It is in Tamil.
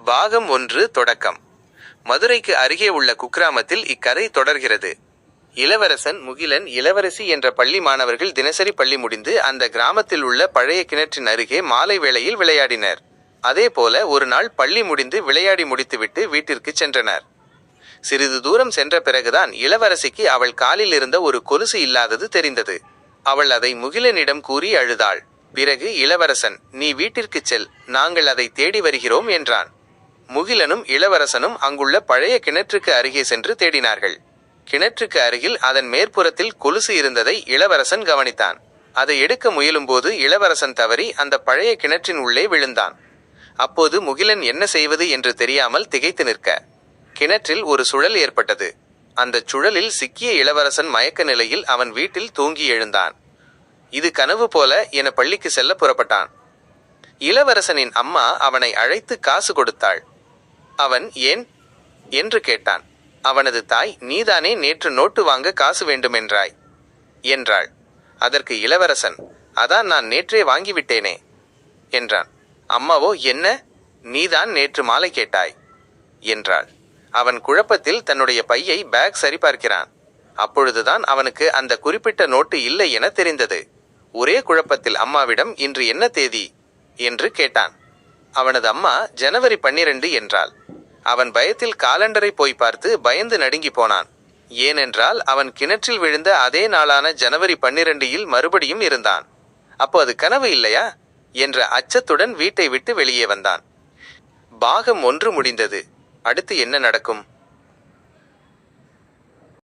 பாகம் 1 தொடக்கம். மதுரைக்கு அருகே உள்ள குக்கிராமத்தில் இக்கதை தொடர்கிறது. இளவரசன், முகிலன், இளவரசி என்ற பள்ளி மாணவர்கள் தினசரி பள்ளி முடிந்து அந்த கிராமத்தில் உள்ள பழைய கிணற்றின் அருகே மாலை வேளையில் விளையாடினர். அதேபோல ஒரு நாள் பள்ளி முடிந்து விளையாடி முடித்துவிட்டு வீட்டிற்கு சென்றனர். சிறிது தூரம் சென்ற பிறகுதான் இளவரசிக்கு அவள் காலில் இருந்த ஒரு கொலுசு இல்லாதது தெரிந்தது. அவள் அதை முகிலனிடம் கூறி அழுதாள். பிறகு இளவரசன், நீ வீட்டிற்கு செல், நாங்கள் அதை தேடி வருகிறோம் என்றான். முகிலனும் இளவரசனும் அங்குள்ள பழைய கிணற்றுக்கு அருகே சென்று தேடினார்கள். கிணற்றுக்கு அருகில் அதன் மேற்புறத்தில் கொலுசு இருந்ததை இளவரசன் கவனித்தான். அதை எடுக்க முயலும்போது இளவரசன் தவறி அந்த பழைய கிணற்றின் உள்ளே விழுந்தான். அப்போது முகிலன் என்ன செய்வது என்று தெரியாமல் திகைத்து நிற்க, கிணற்றில் ஒரு சுழல் ஏற்பட்டது. அந்த சுழலில் சிக்கிய இளவரசன் மயக்க நிலையில் அவன் வீட்டில் தூங்கி எழுந்தான். இது கனவு போல என பள்ளிக்கு செல்ல புறப்பட்டான். இளவரசனின் அம்மா அவனை அழைத்து காசு கொடுத்தாள். அவன் ஏன் என்று கேட்டான். அவனது தாய், நீதானே நேற்று நோட்டு வாங்க காசு வேண்டுமென்றாய் என்றாள். அதற்கு இளவரசன், அதான் நான் நேற்றே வாங்கிவிட்டேனே என்றான். அம்மாவோ, என்ன, நீதான் நேற்று மாலை கேட்டாய் என்றாள். அவன் குழப்பத்தில் தன்னுடைய பையை பேக் சரிபார்க்கிறான். அப்பொழுதுதான் அவனுக்கு அந்த குறிப்பிட்ட நோட்டு இல்லை என தெரிந்தது. ஒரே குழப்பத்தில் அம்மாவிடம் இன்று என்ன தேதி என்று கேட்டான். அவனது அம்மா ஜனவரி 12 என்றாள். அவன் பயத்தில் காலண்டரை போய் பார்த்து பயந்து நடுங்கி போனான். ஏனென்றால் அவன் கிணற்றில் விழுந்த அதே நாளான ஜனவரி 12 மறுபடியும் இருந்தான். அப்போ அது கனவு இல்லையா என்ற அச்சத்துடன் வீட்டை விட்டு வெளியே வந்தான். பாகம் 1 முடிந்தது. அடுத்து என்ன நடக்கும்?